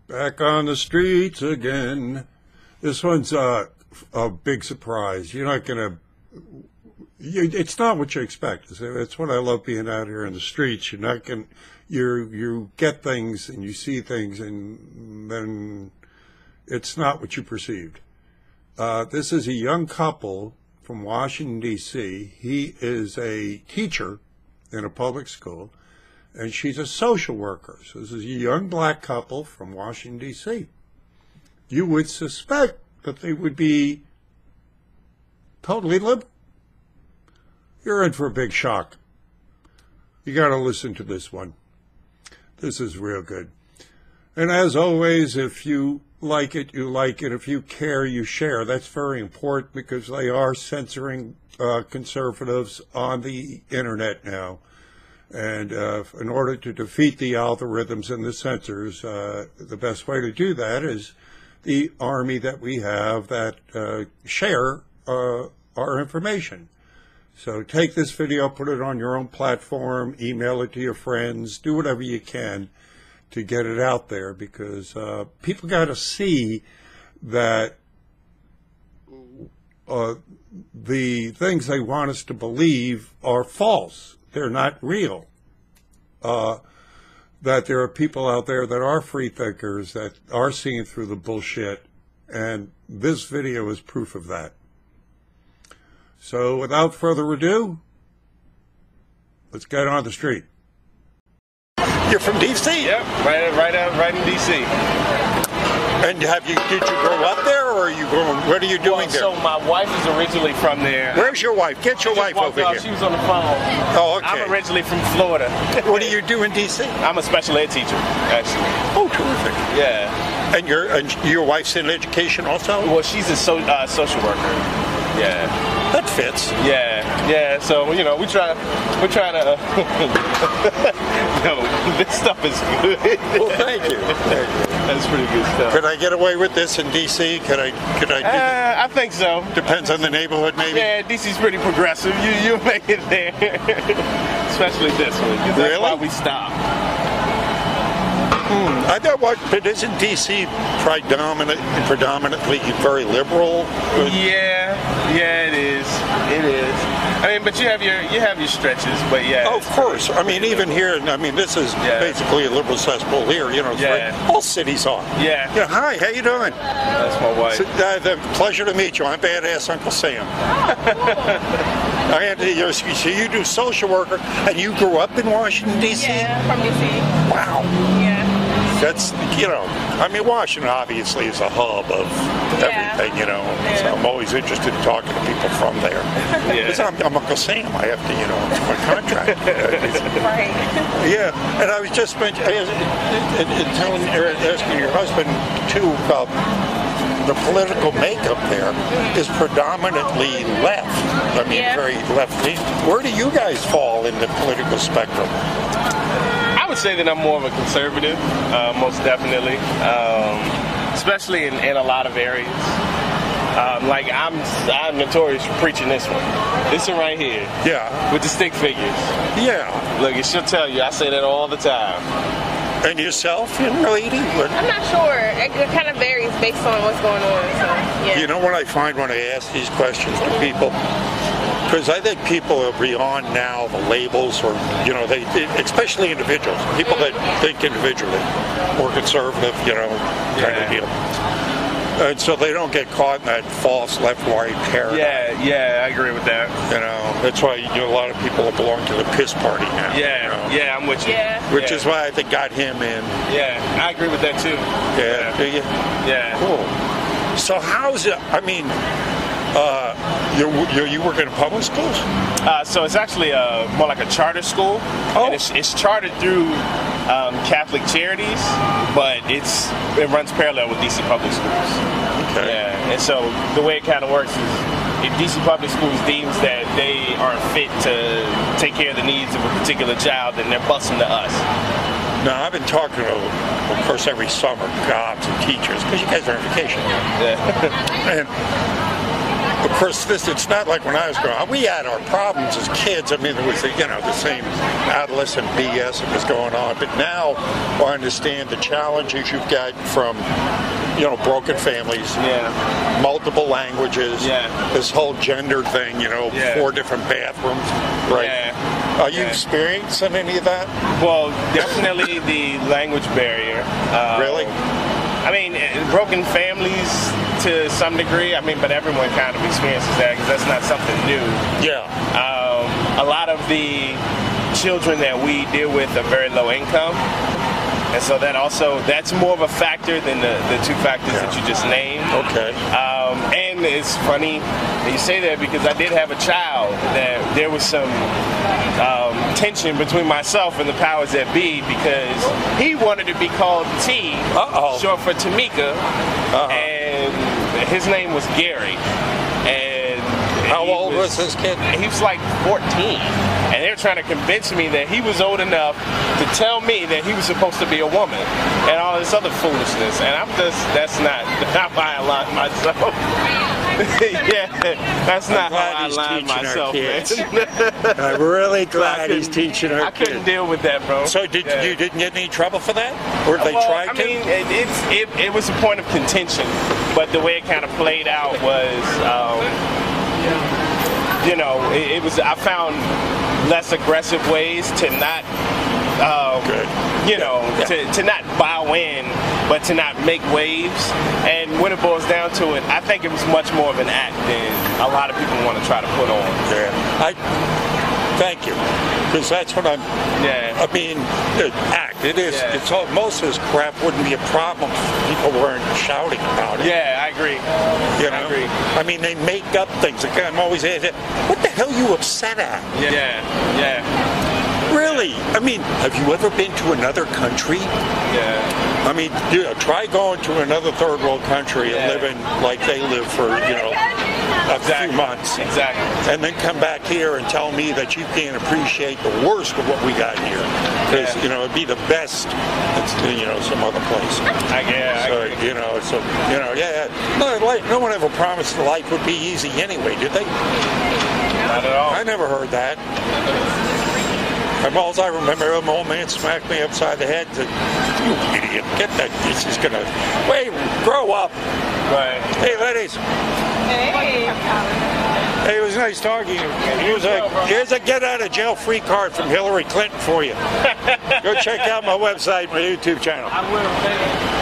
Back on the streets again. This one's a big surprise. You're not going to... It's not what you expect. It's what I love being out here in the streets. You're not going... You get things and you see things and then it's not what you perceived. This is a young couple from Washington, D.C. He is a teacher in a public school, and she's a social worker. So this is a young black couple from Washington, D.C. You would suspect that they would be totally liberal. You're in for a big shock. You got to listen to this one. This is real good. And as always, if you like it, you like it. If you care, you share. That's very important because they are censoring conservatives on the internet now. And in order to defeat the algorithms and the censors, the best way to do that is the army that we have that share our information. So take this video, put it on your own platform, email it to your friends, do whatever you can to get it out there, because people got to see that the things they want us to believe are false. They're not real. That there are people out there that are free thinkers, that are seeing through the bullshit, and this video is proof of that. So without further ado, let's get on the street. You're from D.C.? Yep, right in D.C. And did you grow up there, or are you going? What are you doing there? So my wife is originally from there. Where's your wife? Get your wife over here. She was on the phone. Oh, okay. I'm originally from Florida. What do you do in D.C.? I'm a special ed teacher, actually. Oh, terrific. Yeah. And your wife's in education also? Well, she's a social worker. Yeah. That fits. Yeah. So you know, we're trying to. No, this stuff is good. Well, thank you. That's pretty good stuff. Could I get away with this in D.C.? Could I? I think so. Depends on the neighborhood, maybe. Yeah, D.C.'s pretty progressive. You make it there, especially this one. That's really? Why we stop. I know but isn't D.C. predominantly very liberal? Yeah, it is. I mean, but you have your stretches, but yeah. Oh, of course. I mean, even here, I mean, this is basically a liberal cesspool here. You know, all cities are. Yeah. You know, hi, how you doing? That's my wife. The pleasure to meet you. I'm Badass Uncle Sam. So you do social worker, and you grew up in Washington, D.C.? Yeah, from D.C. Wow. Yeah. That's, I mean, Washington obviously is a hub of everything, Yeah. So I'm always interested in talking to people from there. Because I'm Uncle Sam. I have to, it's my contract. Right. Yeah, and I was just asking your husband, too, about the political makeup there is predominantly left. I mean, very left-leaning. Where do you guys fall in the political spectrum? I would say that I'm more of a conservative, most definitely, especially in a lot of areas. Like I'm notorious for preaching this one right here. Yeah. With the stick figures. Yeah. Look, she'll tell you. I say that all the time. And yourself, lady? I'm not sure. It kind of varies based on what's going on. So, yeah. You know what I find when I ask these questions to people? Because I think people are beyond now the labels, or they especially individuals, people that think individually, more conservative, kind of deal. And so they don't get caught in that false left-right paradigm. Yeah, I agree with that. That's why a lot of people belong to the piss party now. Yeah, I'm with you. Yeah. Which is why they got him in. Yeah, I agree with that too. Yeah. Do you? Yeah. Cool. So how's it? I mean, you work in public schools? So it's actually more like a charter school. Oh. And it's chartered through Catholic Charities, but it runs parallel with DC Public Schools. Okay. Yeah. And so the way it kind of works is, if DC Public Schools deems that they aren't fit to take care of the needs of a particular child, then they're busing to us. Now, I've been talking to, of course, every summer, jobs and teachers, because you guys are on vacation. Yeah. And of course, it's not like when I was growing up. We had our problems as kids. I mean, there was the same adolescent BS that was going on. But now I understand the challenges you've got from broken families, multiple languages, this whole gender thing, 4 different bathrooms, right? Yeah. Are you experiencing any of that? Well, definitely the language barrier. Really? I mean, broken families to some degree. I mean, but everyone kind of experiences that because that's not something new. Yeah. A lot of the children that we deal with are very low income. And so that's more of a factor than the 2 factors that you just named. Okay. And it's funny that you say that because I did have a child that there was some tension between myself and the powers that be because he wanted to be called T, short for Tamika, and his name was Gary. And how old was this kid? He was like 14. And they were trying to convince me that he was old enough to tell me that he was supposed to be a woman and all this other foolishness. And that's not how I align myself. Yeah, that's not how I align myself, man. I'm really glad he's teaching our kids. I couldn't deal with that, bro. So you didn't get any trouble for that? Or they tried to? I mean, it was a point of contention, but the way it kind of played out was, it was, I found less aggressive ways to not, to not bow in, but to not make waves. And when it boils down to it, I think it was much more of an act than a lot of people want to try to put on. Yeah. Thank you, because that's what I'm. Yeah. I mean, act. It is. Yeah. It's all. Most of this crap wouldn't be a problem if people weren't shouting about it. Yeah, I agree. I agree. I mean, they make up things. Like, I'm always asking, what the hell are you upset at? Yeah. Really? I mean, have you ever been to another country? Yeah. I mean, a going to another third world country and living like they live for, a few months. Exactly. And then come back here and tell me that you can't appreciate the worst of what we got here. Because, it'd be the best, some other place. No one ever promised life would be easy anyway, did they? Not at all. I never heard that. All I remember, an old man smacked me upside the head and said, "You idiot, get that, this is gonna, wait, grow up." Right. Hey, ladies. Hey. Hey, it was nice talking to you. Here's a get-out-of-jail-free card from Hillary Clinton for you. Go check out my website, my YouTube channel. I will.